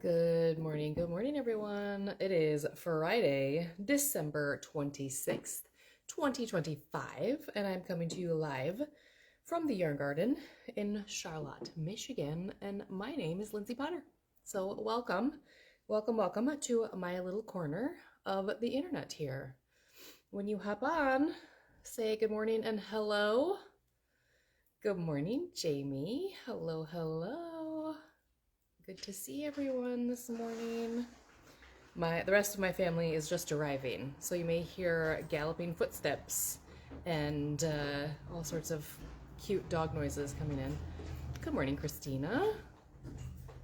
Good morning, everyone. It is Friday, December 26th, 2025, and I'm coming to you live from the Yarn Garden in Charlotte, Michigan, and my name is Lindsay Potter. So welcome to my little corner of the internet here. When you hop on, say good morning and hello. Good morning, Jamie. Hello. Good to see everyone this morning. The rest of my family is just arriving, so you may hear galloping footsteps and all sorts of cute dog noises coming in. Good morning, Christina.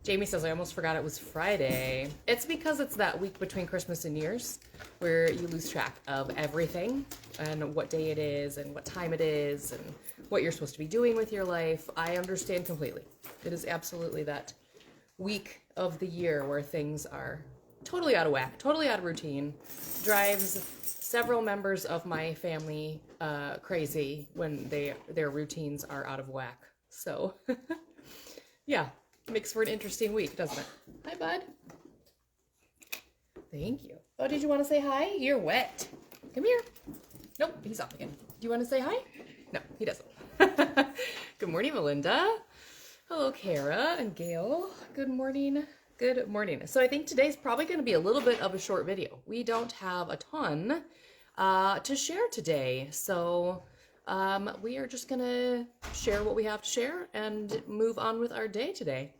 Jamie says, I almost forgot it was Friday. It's because it's that week between Christmas and New Year's where you lose track of everything and what day it is and what time it is and what you're supposed to be doing with your life. I understand completely. It is absolutely that week of the year where things are totally out of whack, totally out of routine, drives several members of my family crazy when their routines are out of whack. So yeah, makes for an interesting week, doesn't it? Hi, bud. Thank you. Oh, did you want to say hi? You're wet. Come here. Nope, he's off again. Do you want to say hi? No, he doesn't. Good morning, Melinda. Hello, Kara and Gail. Good morning. Good morning. So I think today's probably going to be a little bit of a short video. We don't have a ton to share today. So we are just going to share what we have to share and move on with our day today.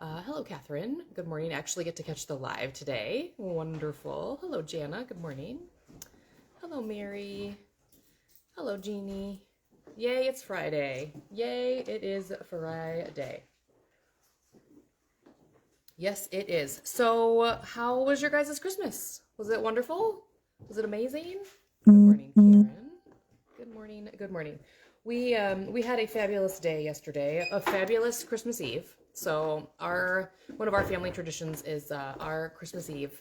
Hello, Catherine. Good morning. Actually get to catch the live today. Wonderful. Hello, Jana. Good morning. Hello, Mary. Hello, Jeannie. Yay, it's Friday. Yay, it is Friday. Yes, it is. So, how was your guys' Christmas? Was it wonderful? Was it amazing? Good morning, Karen. Good morning. We had a fabulous day yesterday, a fabulous Christmas Eve. So, one of our family traditions is our Christmas Eve.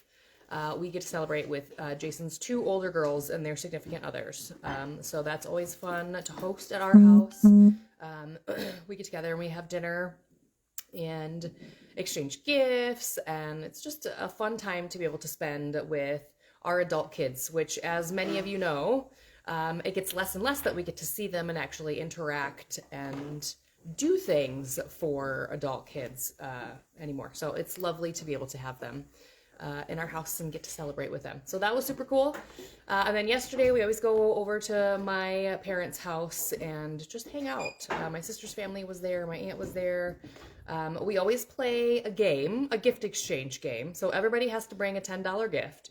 We get to celebrate with Jason's two older girls and their significant others. So that's always fun to host at our house. We get together and we have dinner and exchange gifts, and it's just a fun time to be able to spend with our adult kids, which, as many of you know, it gets less and less that we get to see them and actually interact and do things for adult kids anymore. So it's lovely to be able to have them in our house and get to celebrate with them. So that was super cool. And then yesterday we always go over to my parents' house and just hang out. My sister's family was there. My aunt was there. We always play a game, a gift exchange game. So everybody has to bring a $10 gift.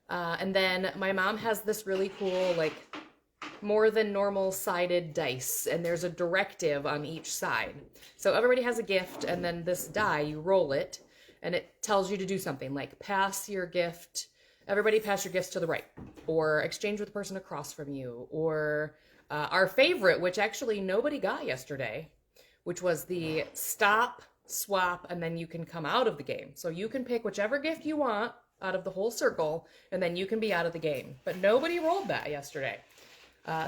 And then my mom has this really cool, like, more than normal sided dice, and there's a directive on each side. So everybody has a gift, and then this die, you roll it, and it tells you to do something like everybody pass your gifts to the right, or exchange with the person across from you, or our favorite, which actually nobody got yesterday, which was the stop, swap, and then you can come out of the game. So you can pick whichever gift you want out of the whole circle, and then you can be out of the game. But nobody rolled that yesterday.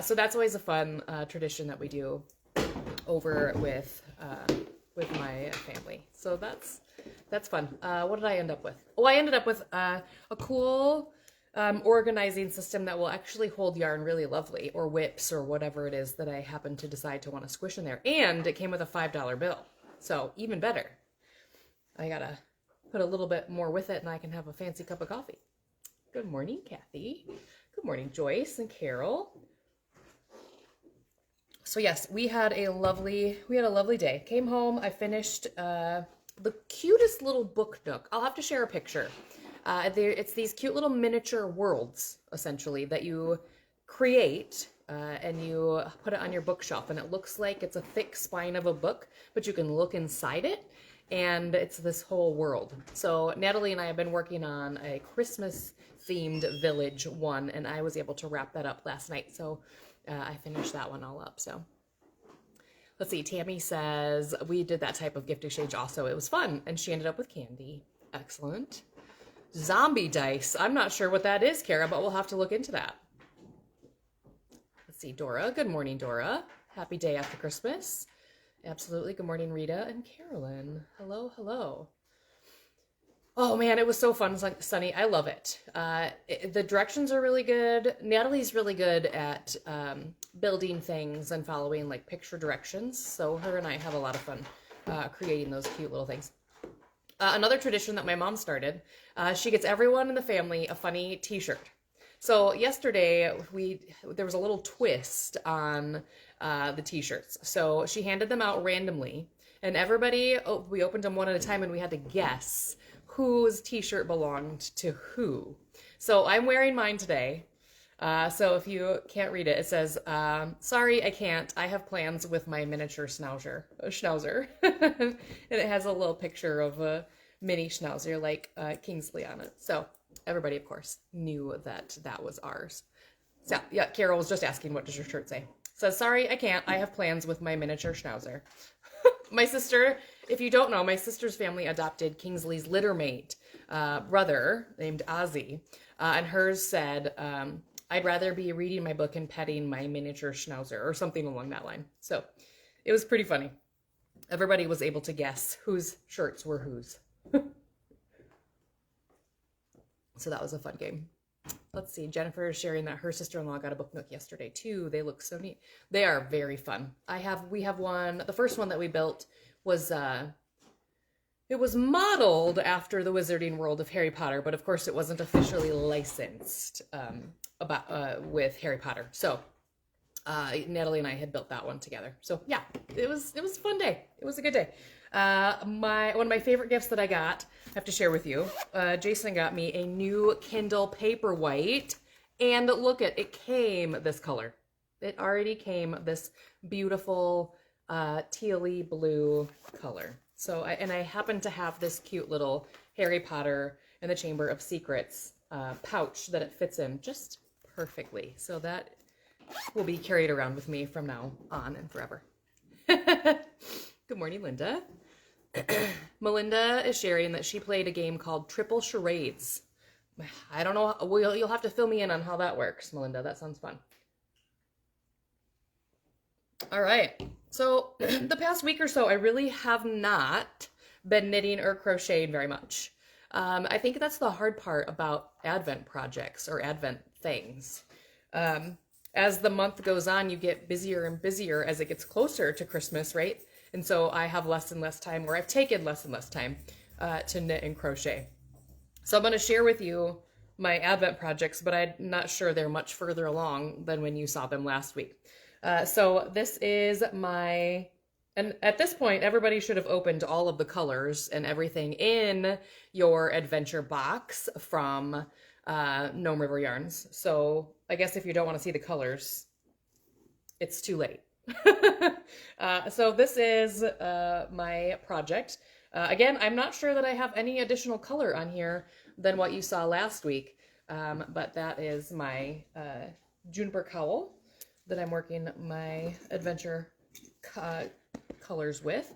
So that's always a fun tradition that we do over with my family. So that's fun. What did I end up with? Oh, I ended up with a cool organizing system that will actually hold yarn really lovely, or whips, or whatever it is that I happen to decide to want to squish in there. And it came with a $5 bill. So even better. I gotta put a little bit more with it and I can have a fancy cup of coffee. Good morning, Kathy. Good morning, Joyce and Carol. So yes, we had a lovely day. Came home, I finished the cutest little book nook. I'll have to share a picture. It's these cute little miniature worlds, essentially, that you create and you put it on your bookshelf, and it looks like it's a thick spine of a book, but you can look inside it, and it's this whole world. So Natalie and I have been working on a Christmas-themed village one, and I was able to wrap that up last night, so I finished that one all up. So let's see, Tammy says we did that type of gift exchange also. It was fun, and she ended up with candy. Excellent. Zombie dice. I'm not sure what that is, Kara, but we'll have to look into that. Let's see, Dora. Good morning, Dora. Happy day after Christmas. Absolutely. Good morning, Rita and Carolyn. Hello. Oh man, it was so fun, Sunny. I love it. The directions are really good. Natalie's really good at building things and following like picture directions. So her and I have a lot of fun creating those cute little things. Another tradition that my mom started, she gets everyone in the family a funny t-shirt. So yesterday there was a little twist on the t-shirts. So she handed them out randomly, and everybody, we opened them one at a time, and we had to guess whose t-shirt belonged to who. So I'm wearing mine today. So if you can't read it, it says, sorry, I can't. I have plans with my miniature schnauzer. And it has a little picture of a mini schnauzer like Kingsley on it. So everybody, of course, knew that that was ours. So yeah, Carol was just asking, what does your shirt say? It says, sorry, I can't. I have plans with my miniature schnauzer. My sister, if you don't know, my sister's family adopted Kingsley's littermate brother named Ozzy. And hers said, I'd rather be reading my book and petting my miniature schnauzer, or something along that line. So it was pretty funny. Everybody was able to guess whose shirts were whose. So that was a fun game. Let's see. Jennifer is sharing that her sister-in-law got a book nook yesterday too. They look so neat. They are very fun. We have one. The first one that we built was it was modeled after the Wizarding World of Harry Potter, but of course it wasn't officially licensed with Harry Potter. So Natalie and I had built that one together. So yeah, it was a fun day. It was a good day. One of my favorite gifts that I got, I have to share with you. Jason got me a new Kindle Paperwhite, and look at it came this color. It already came this beautiful tealy blue color. So I happen to have this cute little Harry Potter and the Chamber of Secrets pouch that it fits in just perfectly. So that will be carried around with me from now on and forever. Good morning, Linda. Melinda is sharing that she played a game called Triple Charades. I don't know. You'll have to fill me in on how that works, Melinda. That sounds fun. All right. So the past week or so, I really have not been knitting or crocheting very much. I think that's the hard part about Advent projects or Advent things. As the month goes on, you get busier and busier as it gets closer to Christmas, right? And so I have less and less time, or I've taken less and less time to knit and crochet. So I'm going to share with you my Advent projects, but I'm not sure they're much further along than when you saw them last week. So this is and at this point, everybody should have opened all of the colors and everything in your adventure box from Gnome River Yarns. So I guess if you don't want to see the colors, it's too late. So this is my project. Again, I'm not sure that I have any additional color on here than what you saw last week, but that is my juniper cowl that I'm working my adventure colors with.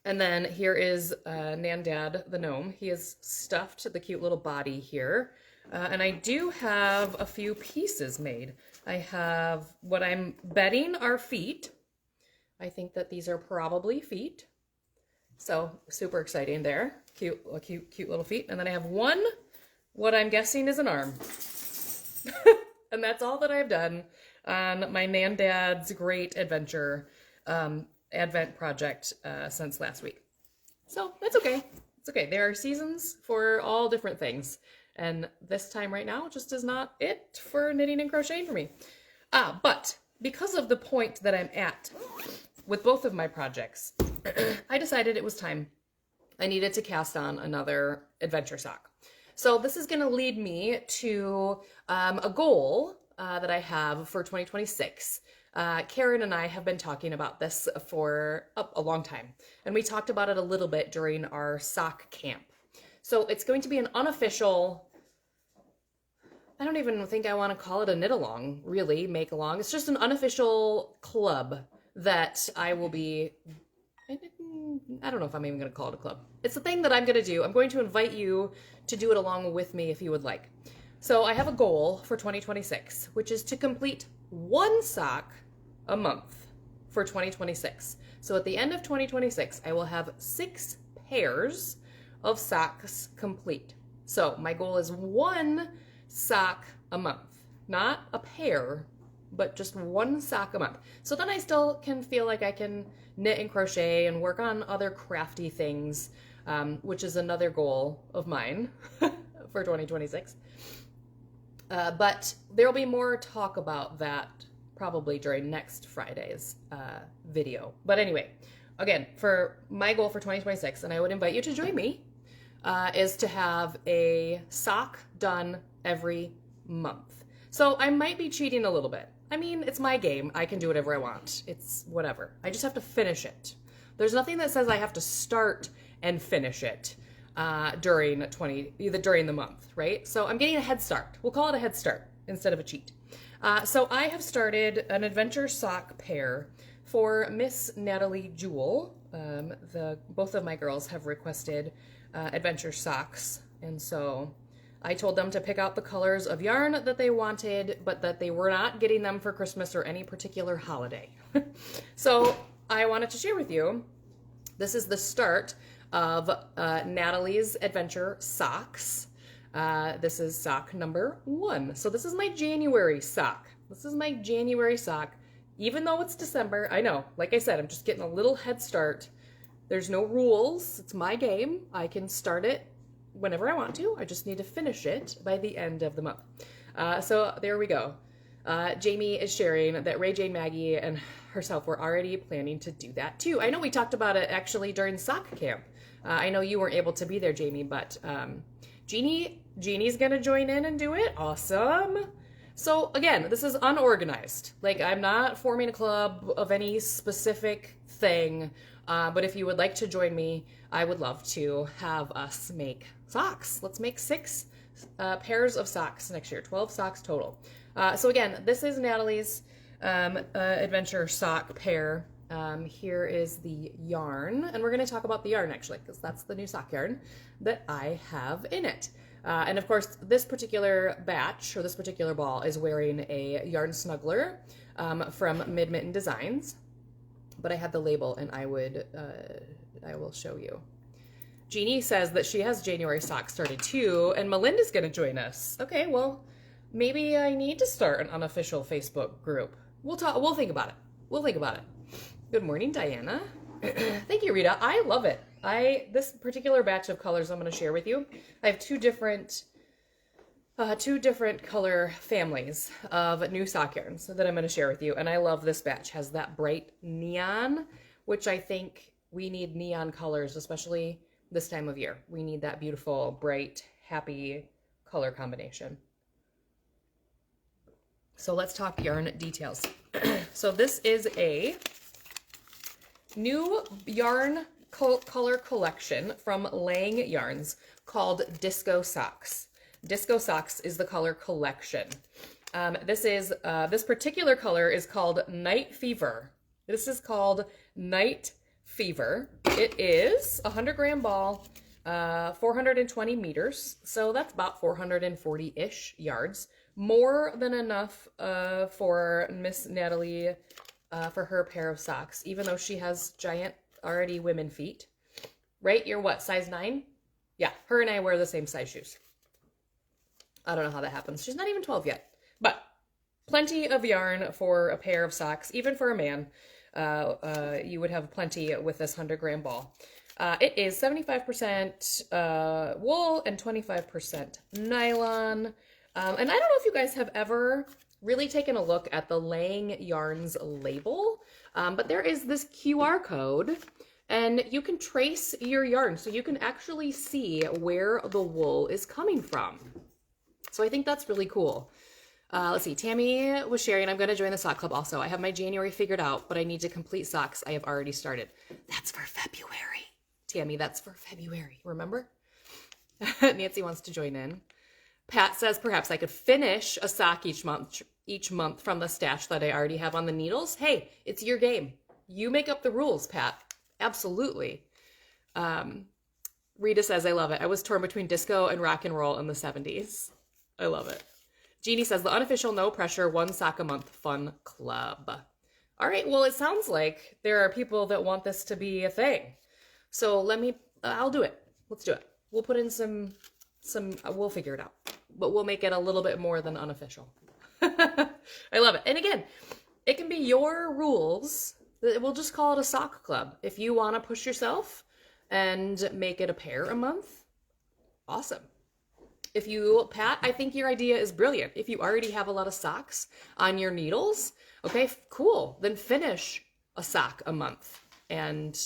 And then here is Nandad the gnome. He has stuffed the cute little body here. And I do have a few pieces made. I have what I'm betting are feet. I think that these are probably feet. So super exciting there. Cute little feet. And then I have one, what I'm guessing is an arm. And that's all that I've done on my Nandad's Great Adventure Advent project since last week. So that's okay. It's okay. There are seasons for all different things. And this time right now just is not it for knitting and crocheting for me. But because of the point that I'm at with both of my projects, I decided it was time. I needed to cast on another adventure sock. So this is going to lead me to a goal that I have for 2026. Karen and I have been talking about this for a long time. And we talked about it a little bit during our sock camp. So it's going to be an unofficial, I don't even think I want to call it a knit along, really, make along. It's just an unofficial club that I will be, I don't know if I'm even going to call it a club. It's the thing that I'm going to do. I'm going to invite you to do it along with me if you would like. So I have a goal for 2026, which is to complete one sock a month for 2026. So at the end of 2026, I will have 6 pairs of socks complete. So my goal is 1 sock a month, not a pair, but just 1 sock a month. So then I still can feel like I can knit and crochet and work on other crafty things, which is another goal of mine for 2026. But there'll be more talk about that probably during next Friday's video. But anyway, again, for my goal for 2026, and I would invite you to join me, is to have a sock done every month. So I might be cheating a little bit. I mean, it's my game. I can do whatever I want. It's whatever. I just have to finish it. There's nothing that says I have to start and finish it during the month, right? So I'm getting a head start. We'll call it a head start instead of a cheat. So I have started an adventure sock pair for Miss Natalie Jewel. Both of my girls have requested adventure socks, and so I told them to pick out the colors of yarn that they wanted, but that they were not getting them for Christmas or any particular holiday. So I wanted to share with you, this is the start of Natalie's Adventure Socks. This is sock number 1. So this is my January sock. This is my January sock. Even though it's December, I know, like I said, I'm just getting a little head start. There's no rules. It's my game. I can start it whenever I want to. I just need to finish it by the end of the month. So there we go. Jamie is sharing that Ray J, Maggie, and herself were already planning to do that too. I know we talked about it actually during sock camp. I know you weren't able to be there, Jamie, but Jeannie's gonna join in and do it. Awesome. So again, this is unorganized. Like, I'm not forming a club of any specific thing, but if you would like to join me, I would love to have us make socks. Let's make 6 pairs of socks next year, 12 socks total. So again, this is Natalie's adventure sock pair. Here is the yarn, and we're going to talk about the yarn actually, because that's the new sock yarn that I have in it. And of course, this particular batch, or this particular ball, is wearing a yarn snuggler from Mid-Mitten Designs, but I had the label, and I will show you. Jeannie says that she has January socks started too, and Melinda's going to join us. Okay, well, maybe I need to start an unofficial Facebook group. We'll think about it. We'll think about it. Good morning, Diana. Thank you, Rita. I love it. This particular batch of colors I'm going to share with you, I have two different color families of new sock yarns that I'm going to share with you, and I love this batch. It has that bright neon, which I think we need neon colors, especially this time of year. We need that beautiful, bright, happy color combination. So let's talk yarn details. So this is a new yarn color collection from Lang Yarns called DiscoSoxx. DiscoSoxx is the color collection. This particular color is called Night Fever. This is called Night Fever. It is a 100-gram ball, 420 meters, so that's about 440-ish yards. More than enough for Miss Natalie for her pair of socks, even though she has giant, already women feet. Right? You're what, size 9? Yeah, her and I wear the same size shoes. I don't know how that happens. She's not even 12 yet. But plenty of yarn for a pair of socks, even for a man. You would have plenty with this 100-gram ball. It is 75% wool and 25% nylon. And I don't know if you guys have ever really taken a look at the Lang Yarns label, but there is this QR code, and you can trace your yarn, so you can actually see where the wool is coming from. So I think that's really cool. Let's see, Tammy was sharing, I'm going to join the sock club also. I have my January figured out, but I need to complete socks. I have already started. That's for February. Tammy, that's for February, remember? Nancy wants to join in. Pat says perhaps I could finish a sock each month from the stash that I already have on the needles. Hey, it's your game. You make up the rules, Pat. Absolutely. Rita says, I love it. I was torn between disco and rock and roll in the 70s. I love it. Jeannie says, the unofficial no pressure 1 sock a month fun club. All right, well, it sounds like there are people that want this to be a thing. So I'll do it. Let's do it. We'll put in some, we'll figure it out. But we'll make it a little bit more than unofficial. I love it. And again, it can be your rules. We'll just call it a sock club. If you want to push yourself and make it a pair a month, awesome. If you, Pat, I think your idea is brilliant. If you already have a lot of socks on your needles, okay, cool. Then finish a sock a month. And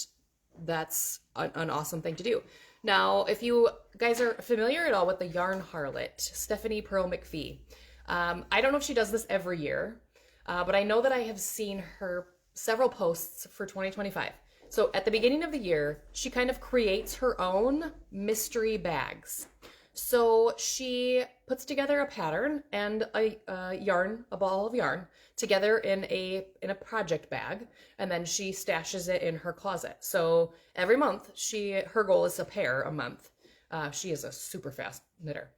that's an awesome thing to do. Now, if you guys are familiar at all with the yarn harlot, Stephanie Pearl McPhee, I don't know if she does this every year, but I know that I have seen her several posts for 2025. So at the beginning of the year, she kind of creates her own mystery bags. So she puts together a pattern and a ball of yarn together in a project bag, and then she stashes it in her closet. So every month, her goal is a pair a month. She is a super fast knitter.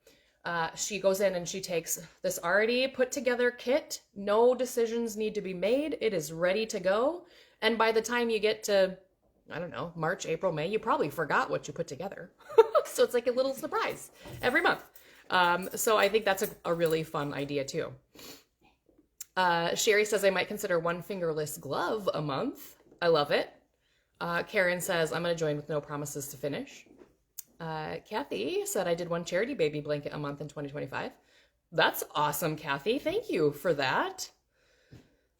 She goes in and she takes this already put together kit. No decisions need to be made. It is ready to go. And by the time you get to, I don't know, March, April, May, you probably forgot what you put together. So it's like a little surprise every month. So I think that's a really fun idea too. Sherry says I might consider one fingerless glove a month. I love it. Karen says I'm going to join with no promises to finish. Kathy said I did one charity baby blanket a month in 2025. That's awesome, Kathy. Thank you for that.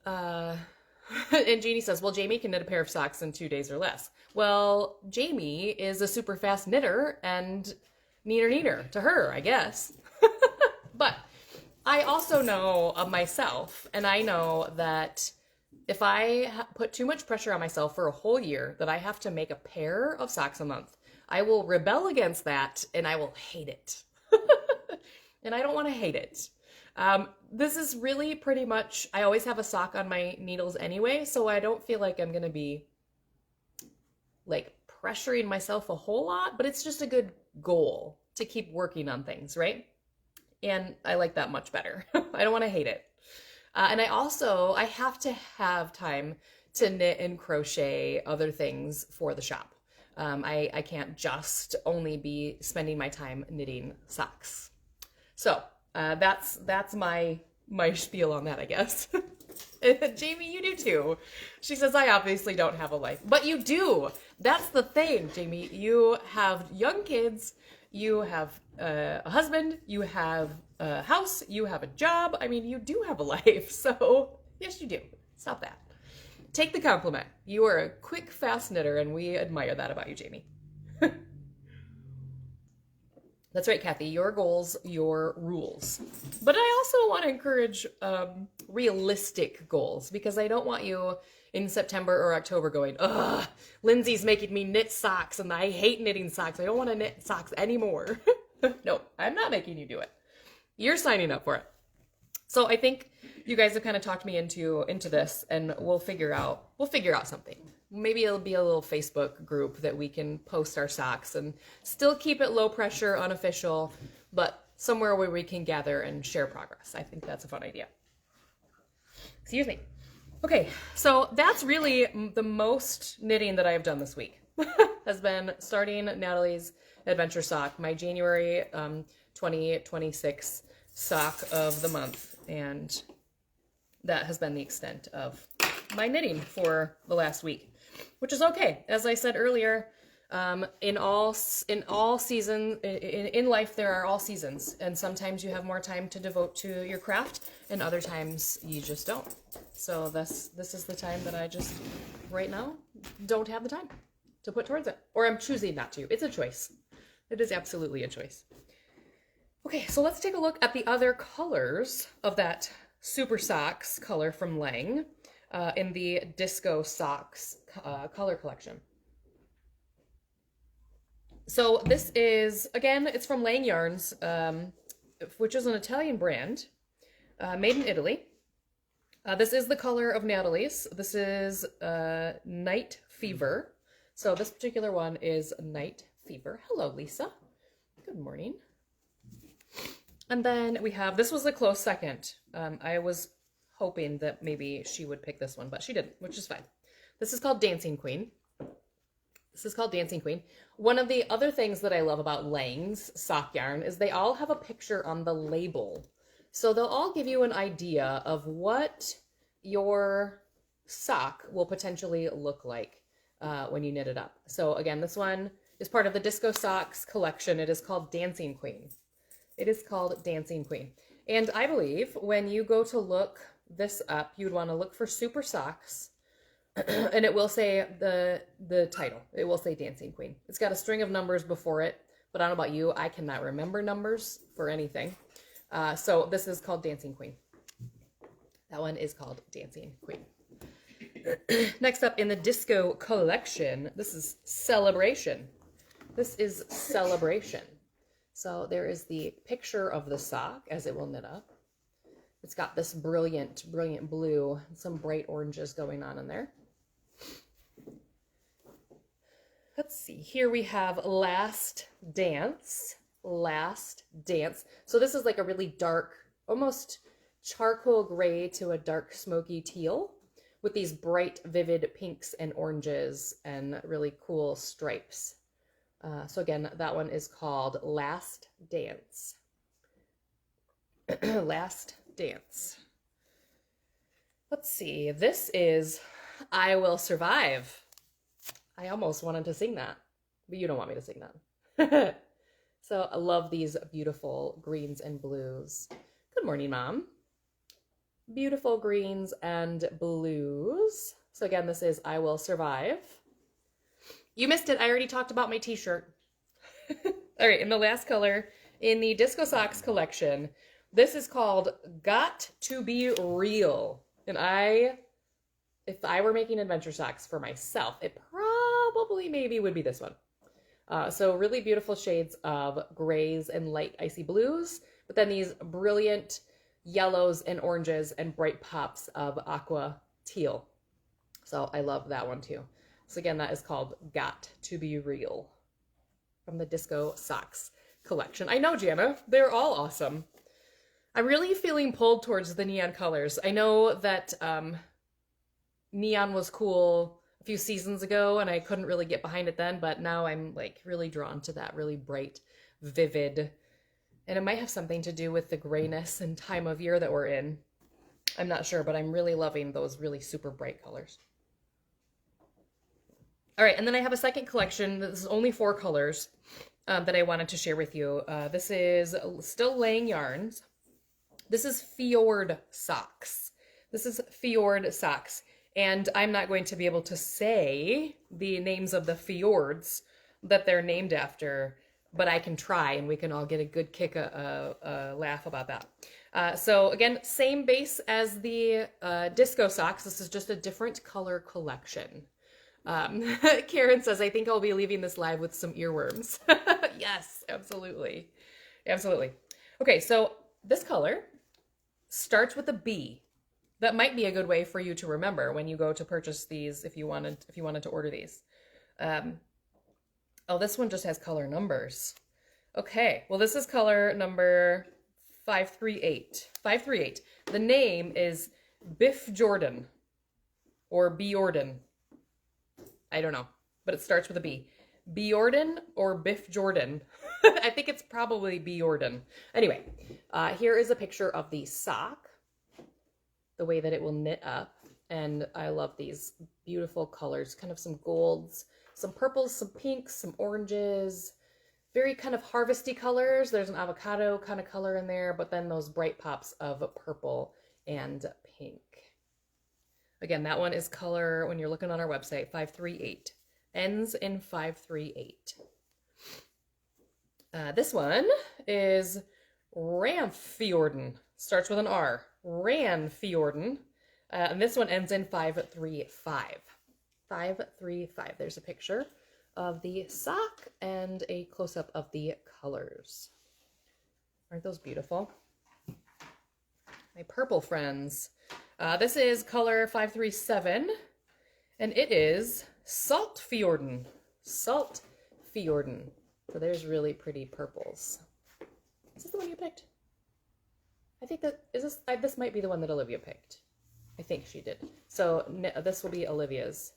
And Jeannie says, well, Jamie can knit a pair of socks in 2 days or less. Well, Jamie is a super fast knitter and neater to her, I guess. But I also know of myself, and I know that if I put too much pressure on myself for a whole year that I have to make a pair of socks a month, I will rebel against that and I will hate it. And I don't want to hate it. This is really pretty much, I always have a sock on my needles anyway, so I don't feel like I'm going to be like pressuring myself a whole lot, but it's just a good goal to keep working on things, right? And I like that much better. I don't want to hate it. And I have to have time to knit and crochet other things for the shop. I can't just only be spending my time knitting socks. So that's my spiel on that, I guess. Jamie, you do too. She says, I obviously don't have a life, but you do. That's the thing, Jamie. You have young kids, you have a husband, you have a house, you have a job. I mean, you do have a life. So yes, you do. Stop that. Take the compliment. You are a quick, fast knitter, and we admire that about you, Jamie. That's right, Kathy. Your goals, your rules. But I also want to encourage realistic goals, because I don't want you in September or October going, ugh, Lindsay's making me knit socks and I hate knitting socks. I don't want to knit socks anymore. No, I'm not making you do it. You're signing up for it. So I think you guys have kind of talked me into this, and we'll figure out something. Maybe it'll be a little Facebook group that we can post our socks and still keep it low pressure, unofficial, but somewhere where we can gather and share progress. I think that's a fun idea. Excuse me. Okay, so that's really the most knitting that I've done this week. Has been starting Natalie's Adventure Sock, my January 2026 sock of the month, and that has been the extent of my knitting for the last week, which is okay. As I said earlier, in life there are all seasons, and sometimes you have more time to devote to your craft, and other times you just don't. So this is the time that I just right now don't have the time to put towards it, or I'm choosing not to. It's a choice. It is absolutely a choice. Okay, so let's take a look at the other colors of that DiscoSoxx color from Lang in the DiscoSoxx color collection. So this is, again, it's from Lang Yarns, which is an Italian brand, made in Italy. This is the color of Natalie's. This is Night Fever. So this particular one is Night Fever. Hello, Lisa. Good morning. And then we have, this was a close second. I was hoping that maybe she would pick this one, but she didn't, which is fine. This is called Dancing Queen. This is called Dancing Queen. One of the other things that I love about Lang's sock yarn is they all have a picture on the label. So they'll all give you an idea of what your sock will potentially look like when you knit it up. So again, this one is part of the DiscoSoxx collection. It is called Dancing Queen. It is called Dancing Queen. And I believe when you go to look this up, you'd want to look for Super Socks. And it will say the title. It will say Dancing Queen. It's got a string of numbers before it, but I don't know about you. I cannot remember numbers for anything. So this is called Dancing Queen. That one is called Dancing Queen. Next up in the Disco collection, this is Celebration. This is Celebration. So there is the picture of the sock as it will knit up. It's got this brilliant, brilliant blue, and some bright oranges going on in there. Let's see, here we have Last Dance. Last Dance. So this is like a really dark, almost charcoal gray to a dark smoky teal with these bright, vivid pinks and oranges and really cool stripes. So again, that one is called Last Dance. Last Dance. Let's see, this is I Will Survive. I almost wanted to sing that, but you don't want me to sing that. So I love these beautiful greens and blues. Good morning, Mom. Beautiful greens and blues. So again, this is I Will Survive. You missed it. I already talked about my t-shirt. All right, in the last color, in the DiscoSoxx collection, this is called Got to Be Real. And if I were making adventure socks for myself, it probably maybe would be this one. So really beautiful shades of grays and light icy blues, but then these brilliant yellows and oranges and bright pops of aqua teal. So I love that one too. So again, that is called Got to Be Real from the DiscoSoxx collection. I know, Jana, they're all awesome. I'm really feeling pulled towards the neon colors. I know that neon was cool a few seasons ago and I couldn't really get behind it then, but now I'm like really drawn to that really bright, vivid, and it might have something to do with the grayness and time of year that we're in. I'm not sure, but I'm really loving those really super bright colors. All right, and then I have a second collection. This is only 4 colors that I wanted to share with you. This is still Lang yarns. This is Fjord Socks. This is Fjord Socks. And I'm not going to be able to say the names of the fjords that they're named after, but I can try and we can all get a good kick, a laugh about that. So again, same base as the DiscoSoxx. This is just a different color collection. Karen says, I think I'll be leaving this live with some earworms. Yes, absolutely. Absolutely. Okay, so this color starts with a B. That might be a good way for you to remember when you go to purchase these if you wanted to order these. Oh, this one just has color numbers. Okay, well this is color number 538. 538. The name is Biff Jordan or Bjordan. I don't know, but it starts with a B. Bjordan or Biff Jordan. I think it's probably Bjordan. Anyway, here is a picture of the sock, the way that it will knit up. And I love these beautiful colors, kind of some golds, some purples, some pinks, some oranges, very kind of harvesty colors. There's an avocado kind of color in there, but then those bright pops of purple and pink. Again, that one is color, when you're looking on our website, 538. Ends in 538. This one is Ranfjorden. Starts with an R. Ranfjorden. And this one ends in 535. 535. There's a picture of the sock and a close-up of the colors. Aren't those beautiful? My purple friends. This is color 537, and it is Saltfjorden. Saltfjorden. So there's really pretty purples. Is this the one you picked? I think that, this might be the one that Olivia picked. I think she did. So this will be Olivia's.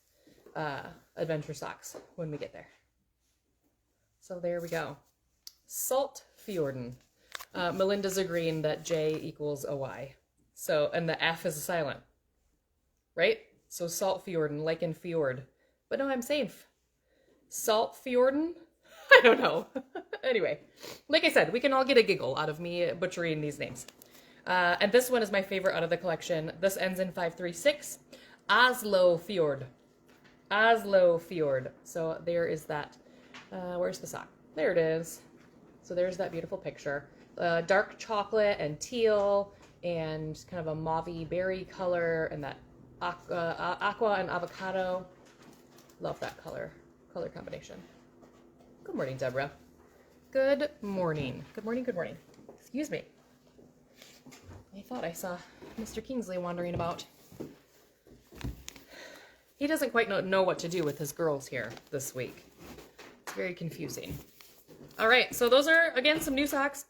adventure socks when we get there. So there we go. Salt Fjorden. Melinda's agreeing that J equals a Y. So, and the F is a silent. Right? So Salt Fjorden, like in fjord. But no, I'm safe. Salt Fjorden? I don't know. Anyway, like I said, we can all get a giggle out of me butchering these names. And this one is my favorite out of the collection. This ends in 536. Oslo Fjord. Oslo Fjord. So there is that. Where's the sock? There it is. So there's that beautiful picture. Dark chocolate and teal and kind of a mauve berry color and that aqua and avocado. Love that color combination. Good morning, Deborah. Good morning. Good morning, good morning. Excuse me. I thought I saw Mr. Kingsley wandering about. He doesn't quite know what to do with his girls here this week. It's very confusing. All right, so those are, again, some new socks.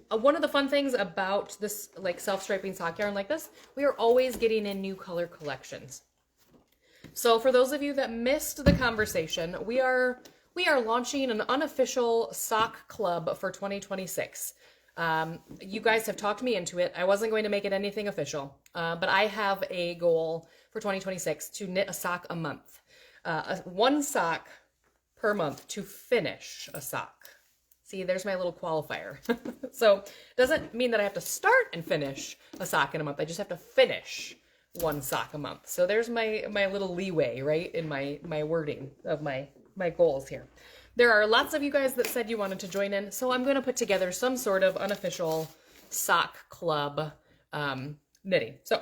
One of the fun things about this like self-striping sock yarn like this, we are always getting in new color collections. So for those of you that missed the conversation, we are launching an unofficial sock club for 2026. You guys have talked me into it. I wasn't going to make it anything official, but I have a goal for 2026 to knit a sock a month. One sock per month to finish a sock. See, there's my little qualifier. So it doesn't mean that I have to start and finish a sock in a month. I just have to finish one sock a month. So there's my little leeway, right, in my wording of my goals here. There are lots of you guys that said you wanted to join in, so I'm going to put together some sort of unofficial sock club knitting. So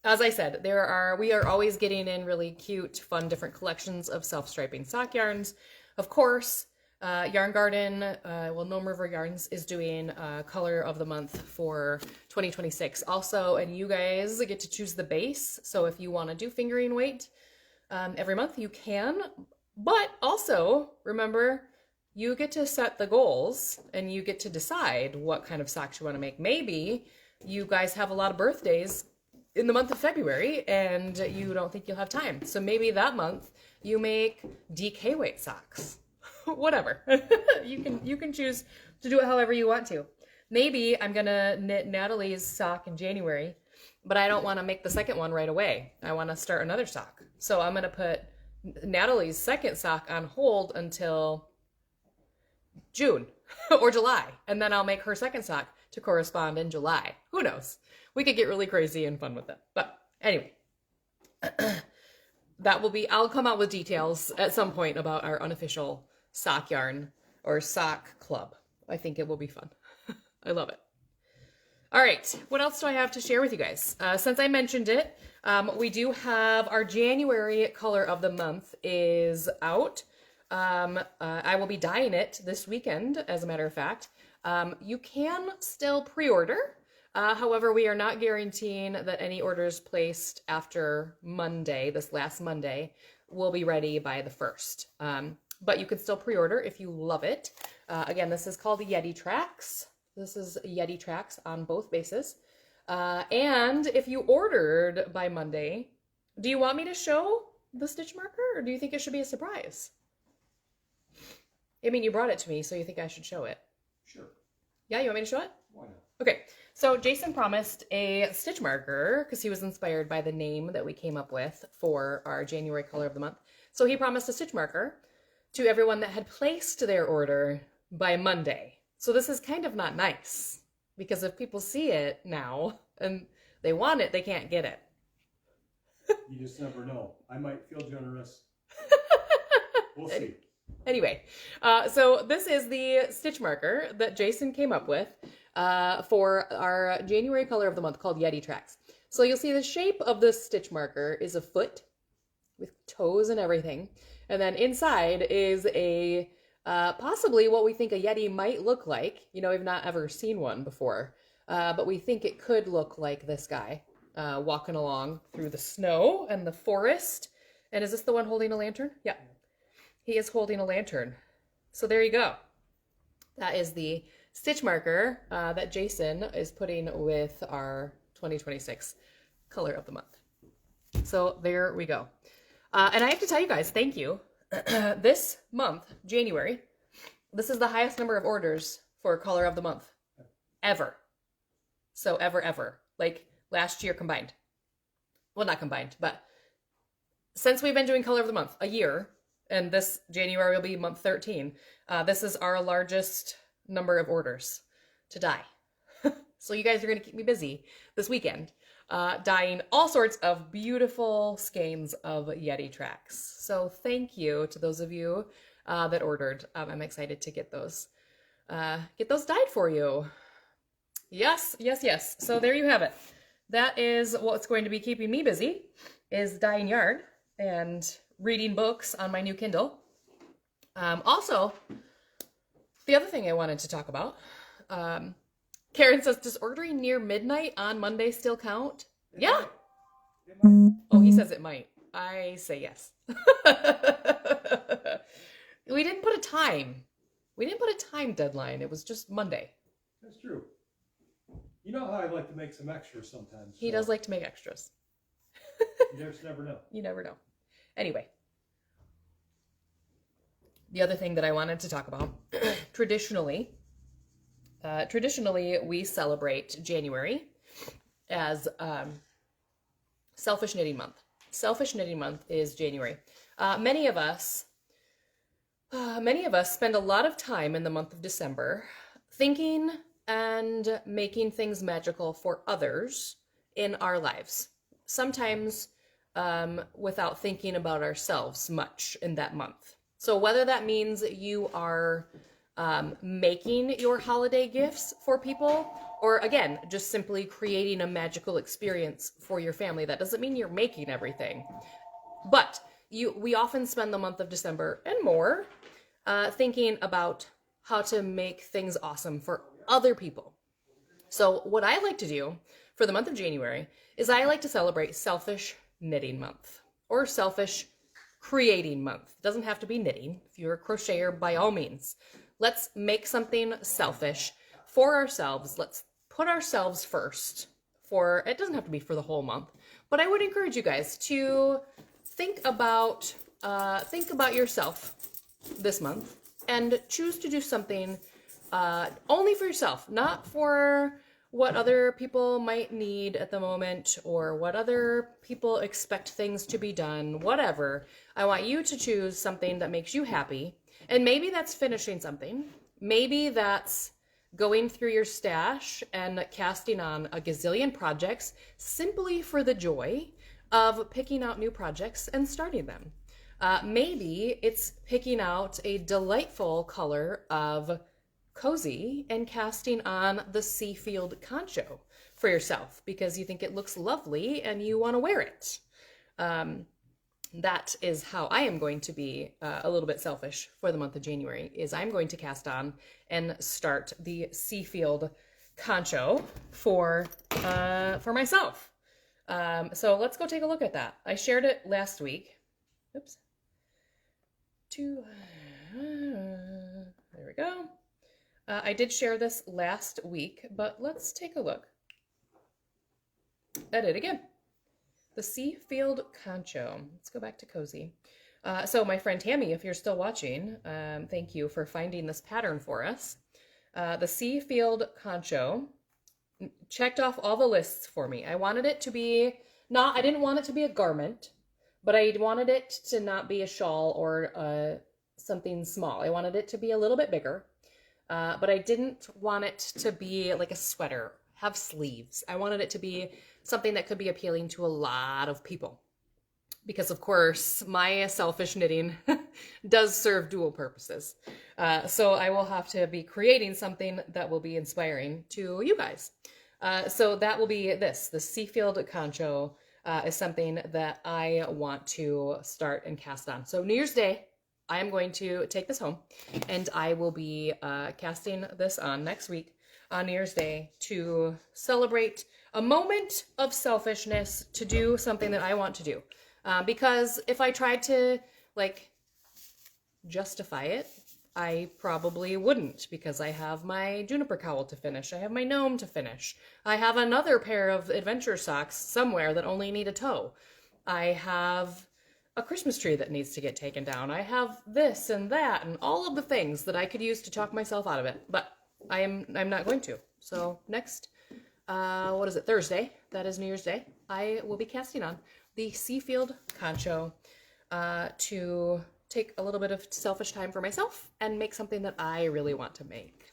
as I said, we are always getting in really cute, fun, different collections of self-striping sock yarns. Of course, Yarn Garden, Gnome River Yarns is doing color of the month for 2026 also, and you guys get to choose the base. So if you want to do fingering weight every month, you can. But also, remember, you get to set the goals and you get to decide what kind of socks you want to make. Maybe you guys have a lot of birthdays in the month of February and you don't think you'll have time. So maybe that month you make DK weight socks. Whatever. You can choose to do it however you want to. Maybe I'm going to knit Natalie's sock in January, but I don't want to make the second one right away. I want to start another sock. So I'm going to put Natalie's second sock on hold until June or July, and then I'll make her second sock to correspond in July. Who knows? We could get really crazy and fun with it. But anyway, I'll come out with details at some point about our unofficial sock yarn or sock club. I think it will be fun. I love it. All right, what else do I have to share with you guys? Since I mentioned it, we do have our January color of the month is out. I will be dyeing it this weekend, as a matter of fact. You can still pre-order. However, we are not guaranteeing that any orders placed after Monday, this last Monday, will be ready by the 1st. But you can still pre-order if you love it. Again, this is called Yeti Tracks. This is Yeti Tracks on both bases. And if you ordered by Monday, do you want me to show the stitch marker or do you think it should be a surprise? I mean, you brought it to me, so you think I should show it? Sure. Yeah, you want me to show it? Why not? Okay, so Jason promised a stitch marker because he was inspired by the name that we came up with for our January color of the month. So he promised a stitch marker to everyone that had placed their order by Monday. So this is kind of not nice because if people see it now and they want it, they can't get it. You just never know. I might feel generous. We'll see. Anyway, so this is the stitch marker that Jason came up with for our January color of the month called Yeti Tracks. So you'll see the shape of this stitch marker is a foot with toes and everything. And then inside is a possibly what we think a Yeti might look like. You know, we've not ever seen one before, but we think it could look like this guy walking along through the snow and the forest. And is this the one holding a lantern? Yeah. He is holding a lantern. So there you go. That is the stitch marker that Jason is putting with our 2026 color of the month. So there we go. And I have to tell you guys, thank you. This month, January, this is the highest number of orders for color of the month ever. So ever. Like last year combined. Well, not combined, but since we've been doing color of the month, a year, and this January will be month 13, this is our largest number of orders to dye. So you guys are going to keep me busy this weekend, dyeing all sorts of beautiful skeins of Yeti tracks. So thank you to those of you that ordered. I'm excited to get those dyed for you. Yes. So there you have it. That is what's going to be keeping me busy, is dyeing yarn and reading books on my new Kindle. Also, the other thing I wanted to talk about, Karen says, does ordering near midnight on Monday still count? Yeah. Oh, he says it might. I say yes. We didn't put a time. We didn't put a time deadline. It was just Monday. That's true. You know how I like to make some extras sometimes. He does like to make extras. You just never know. You never know. Anyway. The other thing that I wanted to talk about, traditionally, we celebrate January as Selfish Knitting Month. Selfish Knitting Month is January. Many of us spend a lot of time in the month of December thinking and making things magical for others in our lives. Sometimes without thinking about ourselves much in that month. So whether that means you are making your holiday gifts for people, or again, just simply creating a magical experience for your family, that doesn't mean you're making everything. But we often spend the month of December and more thinking about how to make things awesome for other people. So what I like to do for the month of January is I like to celebrate Selfish Knitting Month, or Selfish Creating Month. It doesn't have to be knitting. If you're a crocheter, by all means, let's make something selfish for ourselves. Let's put ourselves first. It doesn't have to be for the whole month, but I would encourage you guys to think about yourself this month and choose to do something only for yourself, not for what other people might need at the moment or what other people expect things to be done, whatever. I want you to choose something that makes you happy. And maybe that's finishing something. Maybe that's going through your stash and casting on a gazillion projects simply for the joy of picking out new projects and starting them. Maybe it's picking out a delightful color of cozy and casting on the Seafield concho for yourself because you think it looks lovely and you want to wear it. That is how I am going to be a little bit selfish for the month of January, is I'm going to cast on and start the Seafield concho for myself. So let's go take a look at that. I shared it last week. Oops. There we go. I did share this last week, but let's take a look at it again. The Seafield concho. Let's go back to cozy. So my friend Tammy, if you're still watching, thank you for finding this pattern for us. The Seafield concho checked off all the lists for me. I wanted it to be I didn't want it to be a garment, but I wanted it to not be a shawl or something small. I wanted it to be a little bit bigger, but I didn't want it to be like a sweater, have sleeves. I wanted it to be something that could be appealing to a lot of people. Because of course, my selfish knitting does serve dual purposes. So I will have to be creating something that will be inspiring to you guys. So that will be the Seafield concho is something that I want to start and cast on. So New Year's Day, I am going to take this home and I will be casting this on next week on New Year's Day to celebrate a moment of selfishness, to do something that I want to do. Because if I tried to justify it, I probably wouldn't, because I have my juniper cowl to finish. I have my gnome to finish. I have another pair of adventure socks somewhere that only need a toe. I have a Christmas tree that needs to get taken down. I have this and that and all of the things that I could use to talk myself out of it, but I'm not going to. So next, what is it, Thursday, that is New Year's Day, I will be casting on the Seafield concho to take a little bit of selfish time for myself and make something that I really want to make.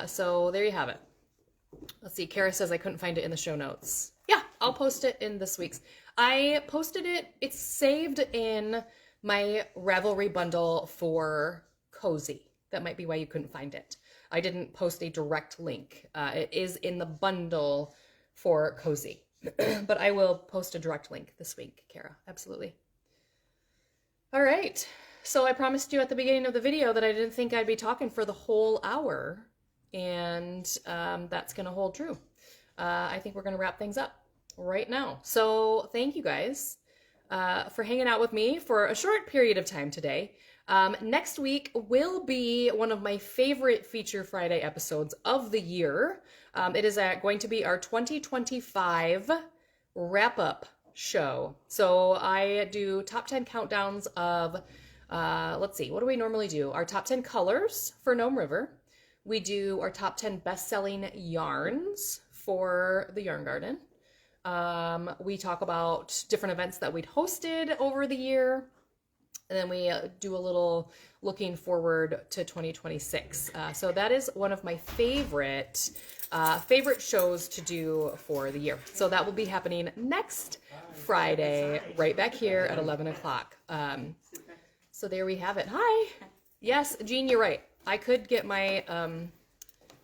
So there you have it. Let's see, Kara says I couldn't find it in the show notes. Yeah, I'll post it in this week's. I posted it, it's saved in my Ravelry bundle for Cozy. That might be why you couldn't find it. I didn't post a direct link. It is in the bundle for Cozy. But I will post a direct link this week, Kara. Absolutely. All right. So I promised you at the beginning of the video that I didn't think I'd be talking for the whole hour. And that's going to hold true. I think we're going to wrap things up right now. So thank you guys for hanging out with me for a short period of time today. Next week will be one of my favorite Feature Friday episodes of the year. It is going to be our 2025 wrap-up show. So I do top 10 countdowns of, let's see, what do we normally do? Our top 10 colors for Gnome River. We do our top 10 best-selling yarns for the Yarn Garden. We talk about different events that we'd hosted over the year. And then we do a little looking forward to 2026. So that is one of my favorite shows to do for the year. So that will be happening next Friday, right back here at 11 o'clock. So there we have it. Hi. Yes, Jean, you're right. I could get my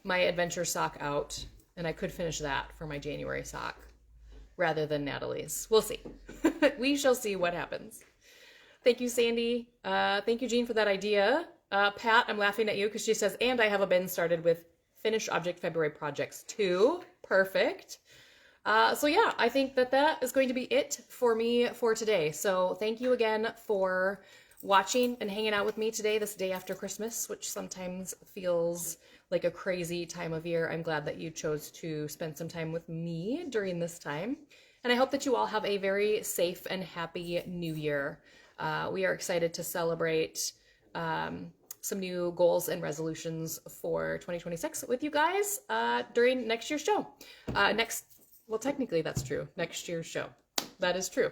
my adventure sock out, and I could finish that for my January sock rather than Natalie's. We'll see. We shall see what happens. Thank you, Sandy. Thank you, Jean, for that idea. Pat, I'm laughing at you because she says, and I have a bin started with Finished Object February projects too. Perfect. So yeah, I think that is going to be it for me for today. So thank you again for watching and hanging out with me today, this day after Christmas, which sometimes feels like a crazy time of year. I'm glad that you chose to spend some time with me during this time. And I hope that you all have a very safe and happy new year. We are excited to celebrate some new goals and resolutions for 2026 with you guys during next year's show. Well, technically that's true. Next year's show. That is true.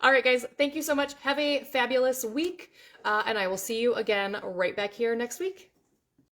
All right, guys, thank you so much. Have a fabulous week, and I will see you again right back here next week.